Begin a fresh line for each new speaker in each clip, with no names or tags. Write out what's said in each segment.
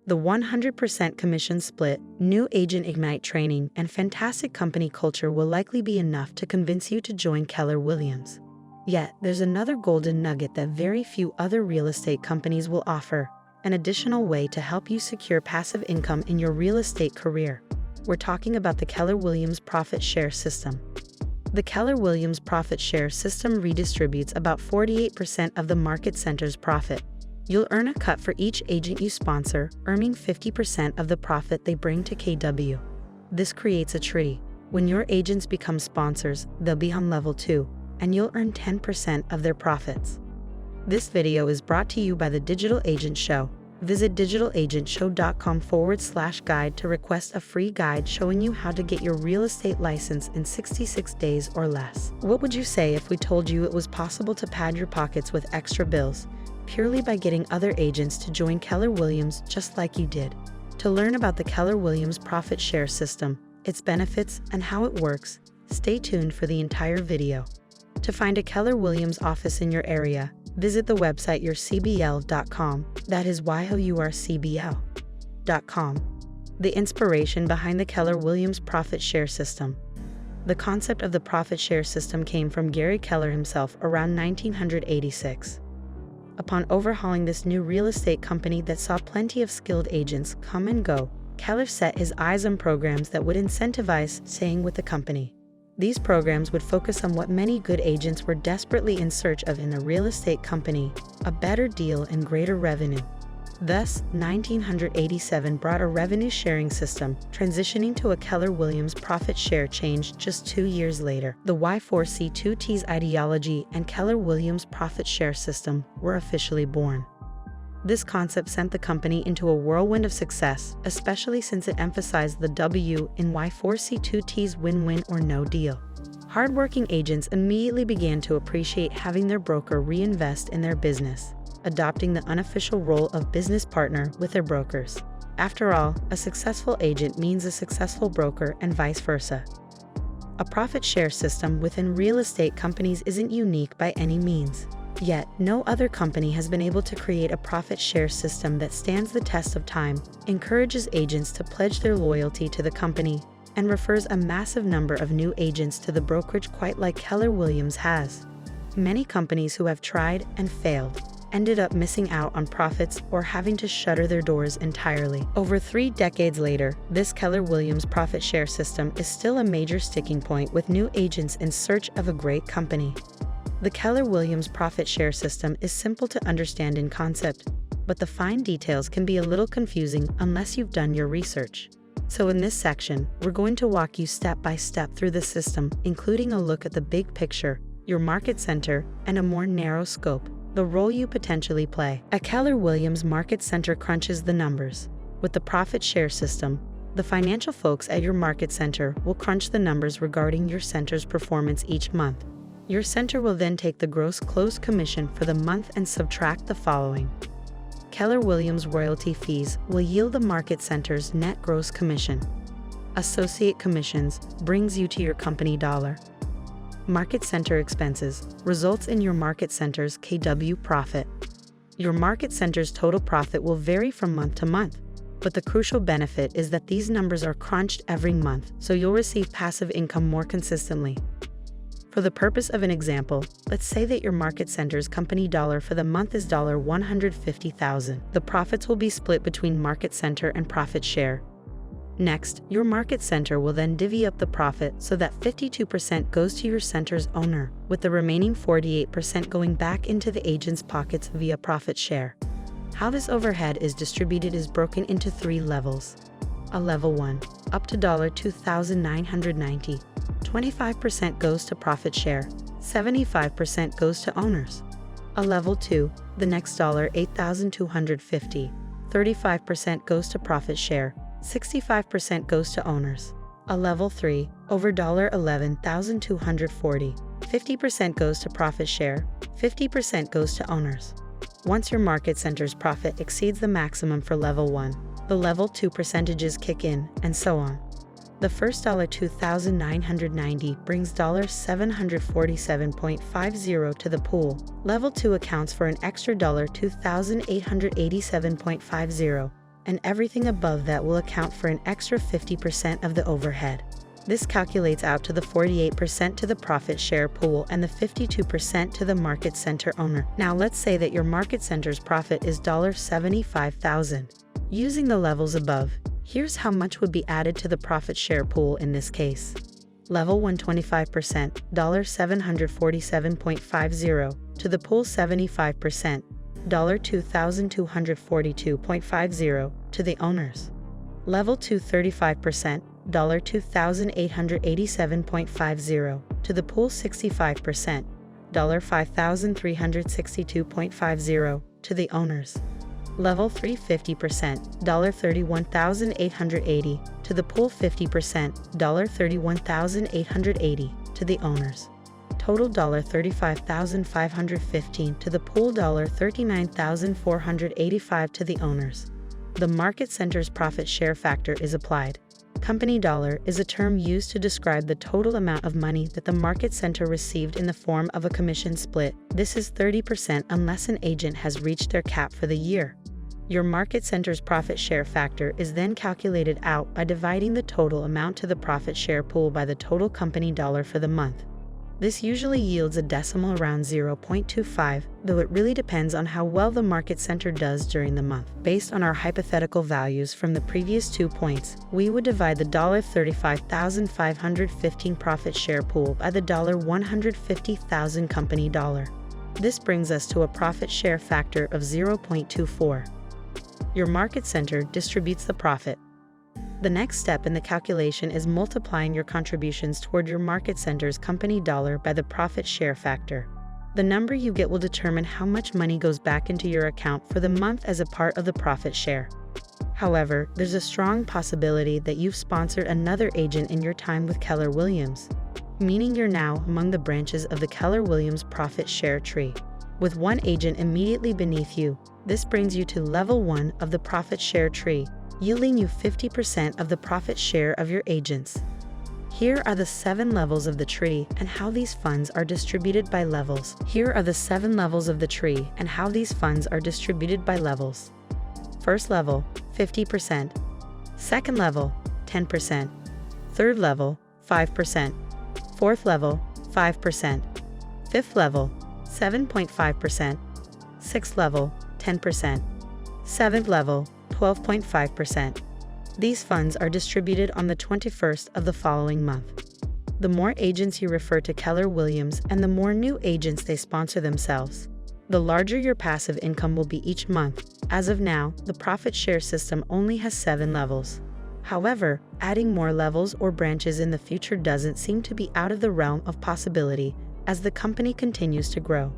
The 100% commission split, new agent ignite training, and fantastic company culture will likely be enough to convince you to join Keller Williams. Yet, there's another golden nugget that very few other real estate companies will offer, an additional way to help you secure passive income in your real estate career. We're talking about the Keller Williams Profit Share system. The Keller Williams Profit Share system redistributes about 48% of the market center's profit. You'll earn a cut for each agent you sponsor, earning 50% of the profit they bring to KW. This creates a tree. When your agents become sponsors, they'll be on level 2, and you'll earn 10% of their profits. This video is brought to you by the Digital Agent Show. Visit digitalagentshow.com/guide to request a free guide showing you how to get your real estate license in 66 days or less. What would you say if we told you it was possible to pad your pockets with extra bills, purely by getting other agents to join Keller Williams just like you did? To learn about the Keller Williams Profit Share system, its benefits, and how it works, stay tuned for the entire video. To find a Keller Williams office in your area, visit the website yourcbl.com, that is yourcbl.com. The inspiration behind the Keller Williams Profit Share system. The concept of the profit share system came from Gary Keller himself around 1986. Upon overhauling this new real estate company that saw plenty of skilled agents come and go, Keller set his eyes on programs that would incentivize staying with the company. These programs would focus on what many good agents were desperately in search of in a real estate company: a better deal and greater revenue. Thus, 1987 brought a revenue-sharing system, transitioning to a Keller Williams profit share change just 2 years later. The Y4C2T's ideology and Keller Williams profit share system were officially born. This concept sent the company into a whirlwind of success, especially since it emphasized the W in Y4C2T's win-win or no deal. Hardworking agents immediately began to appreciate having their broker reinvest in their business, adopting the unofficial role of business partner with their brokers. After all, a successful agent means a successful broker and vice versa. A profit share system within real estate companies isn't unique by any means. Yet, no other company has been able to create a profit share system that stands the test of time, encourages agents to pledge their loyalty to the company, and refers a massive number of new agents to the brokerage quite like Keller Williams has. Many companies who have tried and failed ended up missing out on profits or having to shutter their doors entirely. Over 3 decades later, this Keller Williams profit share system is still a major sticking point with new agents in search of a great company. The Keller Williams profit share system is simple to understand in concept, but the fine details can be a little confusing unless you've done your research. So in this section, we're going to walk you step by step through the system, including a look at the big picture, your market center, and a more narrow scope, the role you potentially play. A Keller Williams market center crunches the numbers. With the profit share system, the financial folks at your market center will crunch the numbers regarding your center's performance each month. Your center will then take the gross closed commission for the month and subtract the following. Keller Williams royalty fees will yield the market center's net gross commission. Associate commissions brings you to your company dollar. Market center expenses results in your market center's KW profit. Your market center's total profit will vary from month to month, but the crucial benefit is that these numbers are crunched every month, so you'll receive passive income more consistently. For the purpose of an example, let's say that your market center's company dollar for the month is $150,000. The profits will be split between market center and profit share. Next, your market center will then divvy up the profit so that 52% goes to your center's owner, with the remaining 48% going back into the agent's pockets via profit share. How this overhead is distributed is broken into 3 levels. A level 1, up to $2,990. 25% goes to profit share, 75% goes to owners. A level 2, the next $8,250, 35% goes to profit share, 65% goes to owners. A level 3, over $11,240, 50% goes to profit share, 50% goes to owners. Once your market center's profit exceeds the maximum for level 1, the level 2 percentages kick in, and so on. The first $2,990 brings $747.50 to the pool. Level 2 accounts for an extra $2,887.50, and everything above that will account for an extra 50% of the overhead. This calculates out to the 48% to the profit share pool and the 52% to the market center owner. Now let's say that your market center's profit is $75,000. Using the levels above, here's how much would be added to the profit share pool in this case. Level 1 25%, $747.50, to the pool 75%, $2,242.50, to the owners. Level 2 35%, $2,887.50, to the pool 65%, $5,362.50, to the owners. Level 3 50%, $31,880, to the pool 50%, $31,880, to the owners. Total $35,515 to the pool, $39,485 to the owners. The market center's profit share factor is applied. Company dollar is a term used to describe the total amount of money that the market center received in the form of a commission split. This is 30% unless an agent has reached their cap for the year. Your market center's profit share factor is then calculated out by dividing the total amount to the profit share pool by the total company dollar for the month. This usually yields a decimal around 0.25, though it really depends on how well the market center does during the month. Based on our hypothetical values from the previous 2 points, we would divide the $35,515 profit share pool by the $150,000 company dollar. This brings us to a profit share factor of 0.24. Your market center distributes the profit. The next step in the calculation is multiplying your contributions toward your market center's company dollar by the profit share factor. The number you get will determine how much money goes back into your account for the month as a part of the profit share. However, there's a strong possibility that you've sponsored another agent in your time with Keller Williams, meaning you're now among the branches of the Keller Williams Profit Share tree. With one agent immediately beneath you, this brings you to level 1 of the profit share tree, yielding you 50% of the profit share of your agents. Here are the 7 levels of the tree and how these funds are distributed by levels. Here are the 7 levels of the tree and how these funds are distributed by levels. First level, 50%. Second level, 10%. Third level, 5%. Fourth level, 5%. Fifth level, 7.5%. Sixth level, 10%. Seventh level, 12.5%. These funds are distributed on the 21st of the following month. The more agents you refer to Keller Williams and the more new agents they sponsor themselves, the larger your passive income will be each month. As of now, the profit share system only has 7 levels. However, adding more levels or branches in the future doesn't seem to be out of the realm of possibility as the company continues to grow.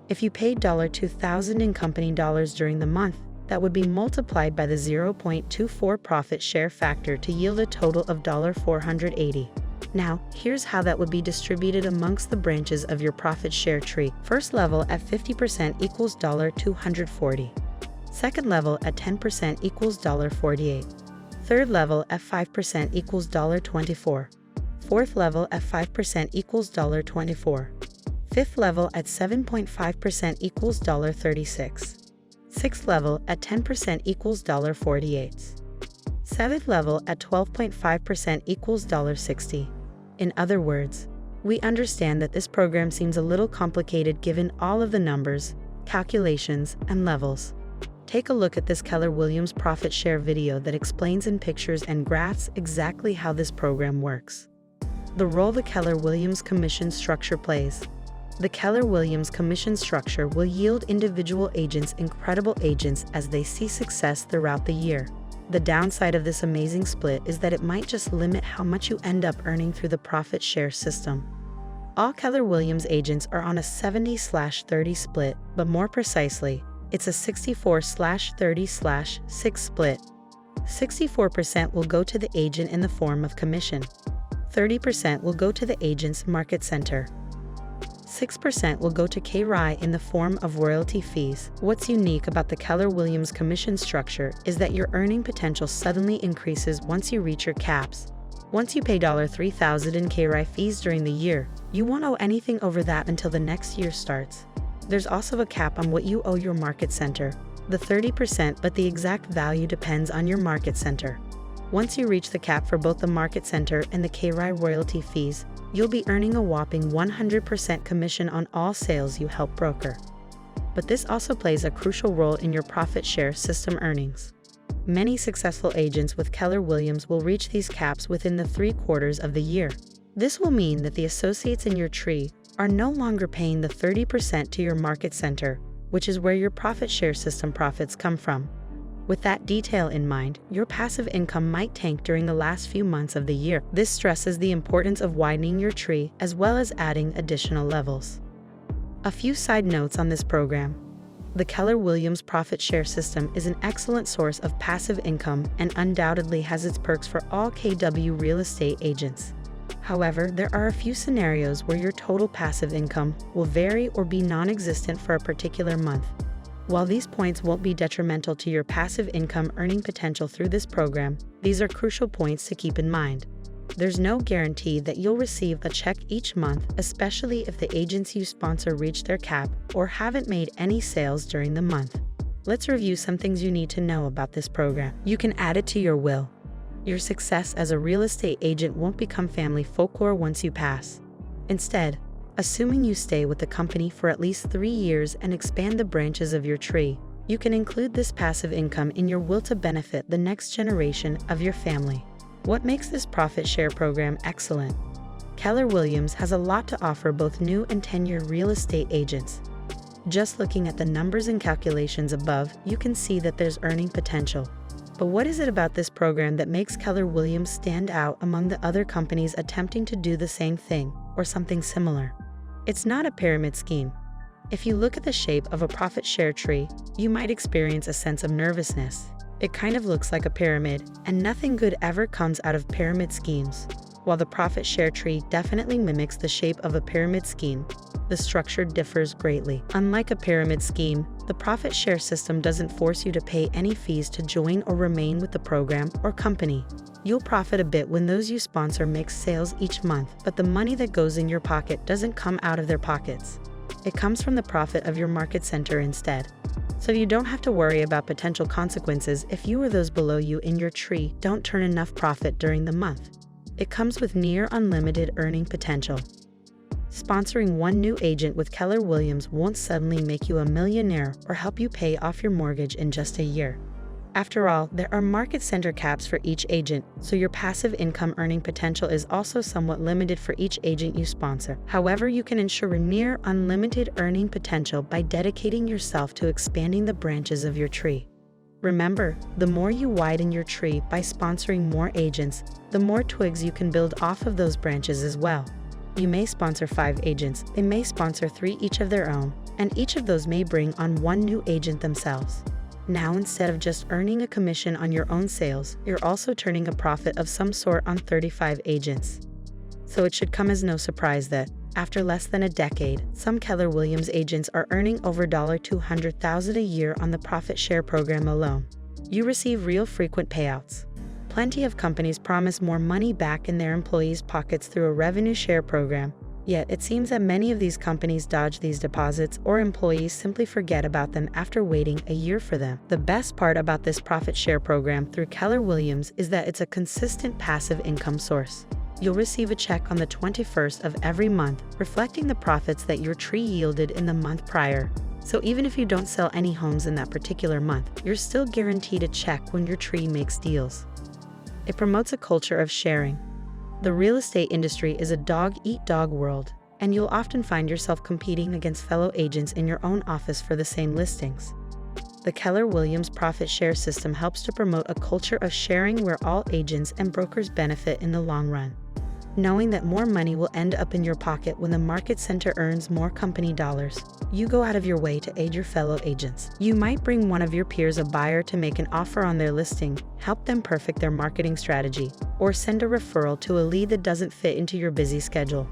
If you paid $2,000 in company dollars during the month, that would be multiplied by the 0.24 profit share factor to yield a total of $480. Now, here's how that would be distributed amongst the branches of your profit share tree. First level at 50% equals $240. Second level at 10% equals $48. Third level at 5% equals $24. Fourth level at 5% equals $24. Fifth level at 7.5% equals $36. Sixth level at 10% equals $48. Seventh level at 12.5% equals $60. In other words, we understand that this program seems a little complicated given all of the numbers, calculations, and levels. Take a look at this Keller Williams Profit Share video that explains in pictures and graphs exactly how this program works. The role the Keller Williams commission structure plays. The Keller Williams commission structure will yield individual agents incredible agents as they see success throughout the year. The downside of this amazing split is that it might just limit how much you end up earning through the profit share system. All Keller Williams agents are on a 70/30 split, but more precisely, it's a 64/30/6 split. 64% will go to the agent in the form of commission. 30% will go to the agent's market center. 6% will go to KRI in the form of royalty fees. What's unique about the Keller Williams commission structure is that your earning potential suddenly increases once you reach your caps. Once you pay $3,000 in KRI fees during the year, you won't owe anything over that until the next year starts. There's also a cap on what you owe your market center. the 30%, but the exact value depends on your market center. Once you reach the cap for both the market center and the Keller royalty fees, you'll be earning a whopping 100% commission on all sales you help broker. But this also plays a crucial role in your profit share system earnings. Many successful agents with Keller Williams will reach these caps within the 3 quarters of the year. This will mean that the associates in your tree are no longer paying the 30% to your market center, which is where your profit share system profits come from. With that detail in mind, your passive income might tank during the last few months of the year. This stresses the importance of widening your tree as well as adding additional levels. A few side notes on this program. The Keller Williams Profit Share system is an excellent source of passive income and undoubtedly has its perks for all KW real estate agents. However, there are a few scenarios where your total passive income will vary or be non-existent for a particular month. While these points won't be detrimental to your passive income earning potential through this program, these are crucial points to keep in mind. There's no guarantee that you'll receive a check each month, especially if the agents you sponsor reach their cap or haven't made any sales during the month. Let's review some things you need to know about this program. You can add it to your will. Your success as a real estate agent won't become family folklore once you pass. Instead, assuming you stay with the company for at least 3 years and expand the branches of your tree, you can include this passive income in your will to benefit the next generation of your family. What makes this profit share program excellent? Keller Williams has a lot to offer both new and tenured real estate agents. Just looking at the numbers and calculations above, you can see that there's earning potential. But what is it about this program that makes Keller Williams stand out among the other companies attempting to do the same thing or something similar? It's not a pyramid scheme. If you look at the shape of a profit share tree, you might experience a sense of nervousness. It kind of looks like a pyramid, and nothing good ever comes out of pyramid schemes. While the profit share tree definitely mimics the shape of a pyramid scheme, the structure differs greatly. Unlike a pyramid scheme, the profit share system doesn't force you to pay any fees to join or remain with the program or company. You'll profit a bit when those you sponsor make sales each month, but the money that goes in your pocket doesn't come out of their pockets. It comes from the profit of your market center instead. So you don't have to worry about potential consequences if you or those below you in your tree don't turn enough profit during the month. It comes with near unlimited earning potential. Sponsoring one new agent with Keller Williams won't suddenly make you a millionaire or help you pay off your mortgage in just a year. After all, there are market center caps for each agent, so your passive income earning potential is also somewhat limited for each agent you sponsor. However, you can ensure near unlimited earning potential by dedicating yourself to expanding the branches of your tree. Remember, the more you widen your tree by sponsoring more agents, the more twigs you can build off of those branches as well. You may sponsor 5 agents, they may sponsor 3 each of their own, and each of those may bring on one new agent themselves. Now, instead of just earning a commission on your own sales, you're also turning a profit of some sort on 35 agents. So it should come as no surprise that, after less than a decade, some Keller Williams agents are earning over $200,000 a year on the profit share program alone. You receive real frequent payouts. Plenty of companies promise more money back in their employees' pockets through a revenue share program. Yet, it seems that many of these companies dodge these deposits or employees simply forget about them after waiting a year for them. The best part about this profit share program through Keller Williams is that it's a consistent passive income source. You'll receive a check on the 21st of every month, reflecting the profits that your tree yielded in the month prior. So even if you don't sell any homes in that particular month, you're still guaranteed a check when your tree makes deals. It promotes a culture of sharing. The real estate industry is a dog-eat-dog world, and you'll often find yourself competing against fellow agents in your own office for the same listings. The Keller Williams Profit Share system helps to promote a culture of sharing where all agents and brokers benefit in the long run. Knowing that more money will end up in your pocket when the market center earns more company dollars, you go out of your way to aid your fellow agents. You might bring one of your peers a buyer to make an offer on their listing, help them perfect their marketing strategy, or send a referral to a lead that doesn't fit into your busy schedule.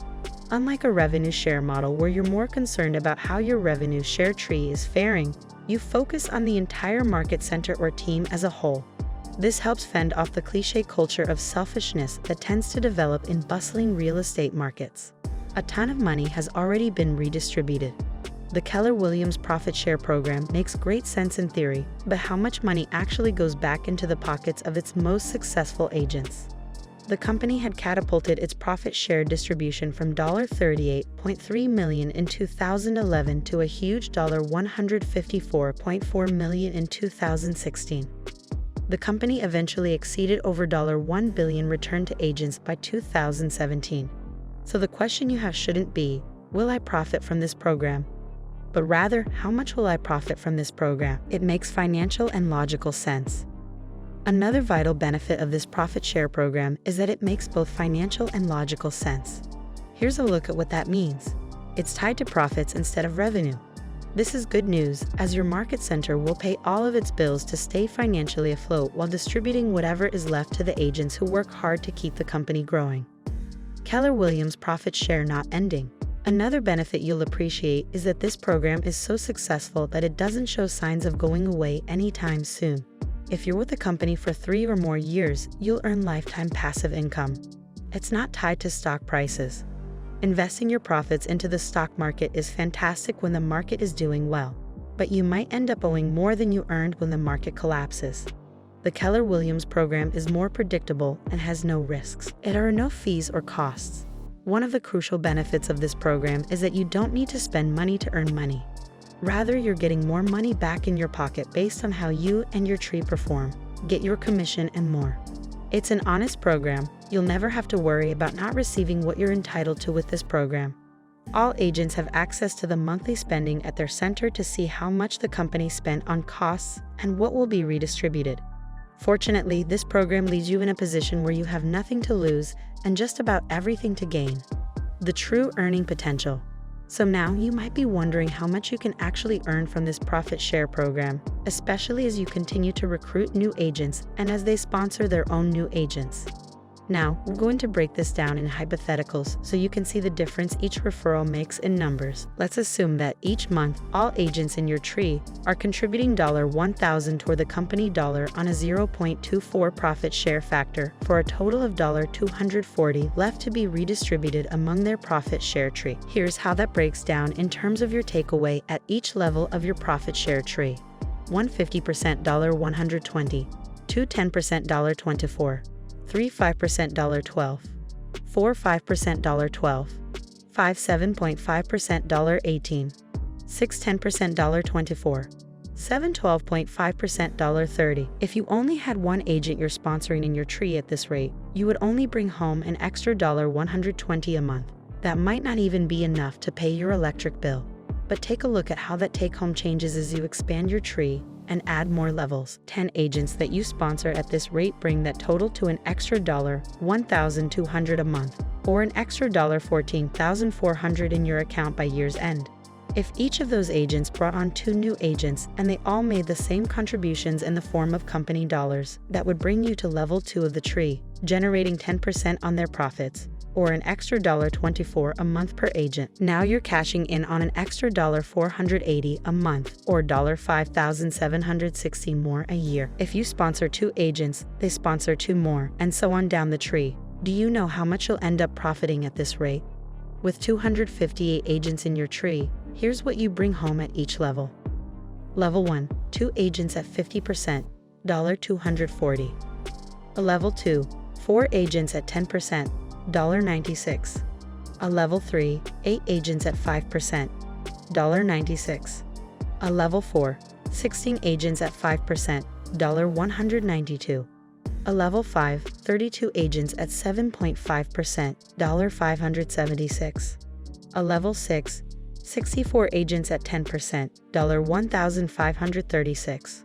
Unlike a revenue share model where you're more concerned about how your revenue share tree is faring, you focus on the entire market center or team as a whole. This helps fend off the cliché culture of selfishness that tends to develop in bustling real estate markets. A ton of money has already been redistributed. The Keller Williams Profit Share program makes great sense in theory, but how much money actually goes back into the pockets of its most successful agents? The company had catapulted its profit share distribution from $38.3 million in 2011 to a huge $154.4 million in 2016. The company eventually exceeded over $1 billion returned to agents by 2017. So the question you have shouldn't be, will I profit from this program? But rather, how much will I profit from this program? It makes financial and logical sense. Another vital benefit of this profit share program is that it makes both financial and logical sense. Here's a look at what that means. It's tied to profits instead of revenue. This is good news, as your market center will pay all of its bills to stay financially afloat while distributing whatever is left to the agents who work hard to keep the company growing. Keller Williams Profit Share not ending. Another benefit you'll appreciate is that this program is so successful that it doesn't show signs of going away anytime soon. If you're with the company for 3 or more years, you'll earn lifetime passive income. It's not tied to stock prices. Investing your profits into the stock market is fantastic when the market is doing well, but you might end up owing more than you earned when the market collapses. The Keller Williams program is more predictable and has no risks. There are no fees or costs. One of the crucial benefits of this program is that you don't need to spend money to earn money. Rather, you're getting more money back in your pocket based on how you and your tree perform, get your commission, and more. It's an honest program. You'll never have to worry about not receiving what you're entitled to with this program. All agents have access to the monthly spending at their center to see how much the company spent on costs and what will be redistributed. Fortunately, this program leaves you in a position where you have nothing to lose and just about everything to gain. The true earning potential. So now you might be wondering how much you can actually earn from this profit share program, especially as you continue to recruit new agents and as they sponsor their own new agents. Now, we're going to break this down in hypotheticals so you can see the difference each referral makes in numbers. Let's assume that each month, all agents in your tree are contributing $1,000 toward the company on a 0.24 profit share factor for a total of $240 left to be redistributed among their profit share tree. Here's how that breaks down in terms of your takeaway at each level of your profit share tree. 150% $120, 210% $24, 3 5% $12, 4 5% $12, 5 7.5% $18, 6 10% $24, 7 12.5% $30. If you only had one agent you're sponsoring in your tree at this rate, you would only bring home an extra $120 a month. That might not even be enough to pay your electric bill. But take a look at how that take-home changes as you expand your tree and add more levels. 10 agents that you sponsor at this rate bring that total to an extra $1,200 a month, or an extra $14,400 in your account by year's end. If each of those agents brought on 2 new agents and they all made the same contributions in the form of company dollars, that would bring you to level 2 of the tree, generating 10% on their profits, or an extra $24 a month per agent. Now you're cashing in on an extra $480 a month, or $5,760 more a year. If you sponsor 2 agents, they sponsor 2 more, and so on down the tree. Do you know how much you'll end up profiting at this rate? With 258 agents in your tree, here's what you bring home at each level. Level 1, 2 agents at 50%, $240. A level 2, 4 agents at 10%, $96. A level 3, 8 agents at 5%, $96. A level 4, 16 agents at 5%, $192. A level 5, 32 agents at 7.5%, $576. A level 6, 64 agents at 10%, $1,536.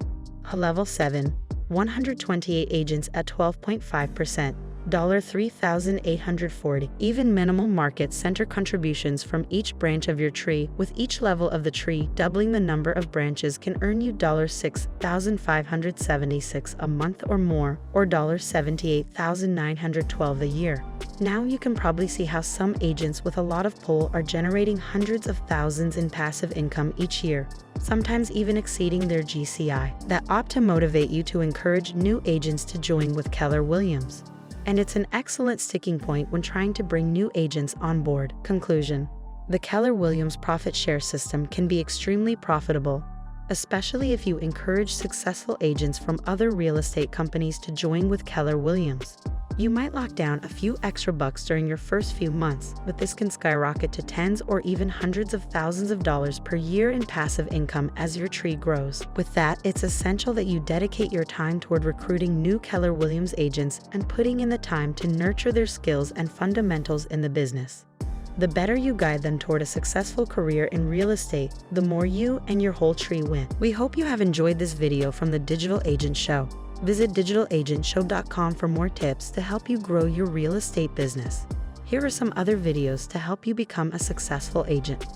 A level 7, 128 agents at 12.5%, $3,840. Even minimal market center contributions from each branch of your tree, with each level of the tree doubling the number of branches, can earn you $6,576 a month or more, or $78,912 a year. Now you can probably see how some agents with a lot of pull are generating hundreds of thousands in passive income each year, sometimes even exceeding their GCI. That ought to motivate you to encourage new agents to join with Keller Williams. And it's an excellent sticking point when trying to bring new agents on board. Conclusion: The Keller Williams Profit Share system can be extremely profitable, especially if you encourage successful agents from other real estate companies to join with Keller Williams. You might lock down a few extra bucks during your first few months, but this can skyrocket to tens or even hundreds of thousands of dollars per year in passive income as your tree grows. With that, it's essential that you dedicate your time toward recruiting new Keller Williams agents and putting in the time to nurture their skills and fundamentals in the business. The better you guide them toward a successful career in real estate, the more you and your whole tree win. We hope you have enjoyed this video from the Digital Agent Show. Visit digitalagentshow.com for more tips to help you grow your real estate business. Here are some other videos to help you become a successful agent.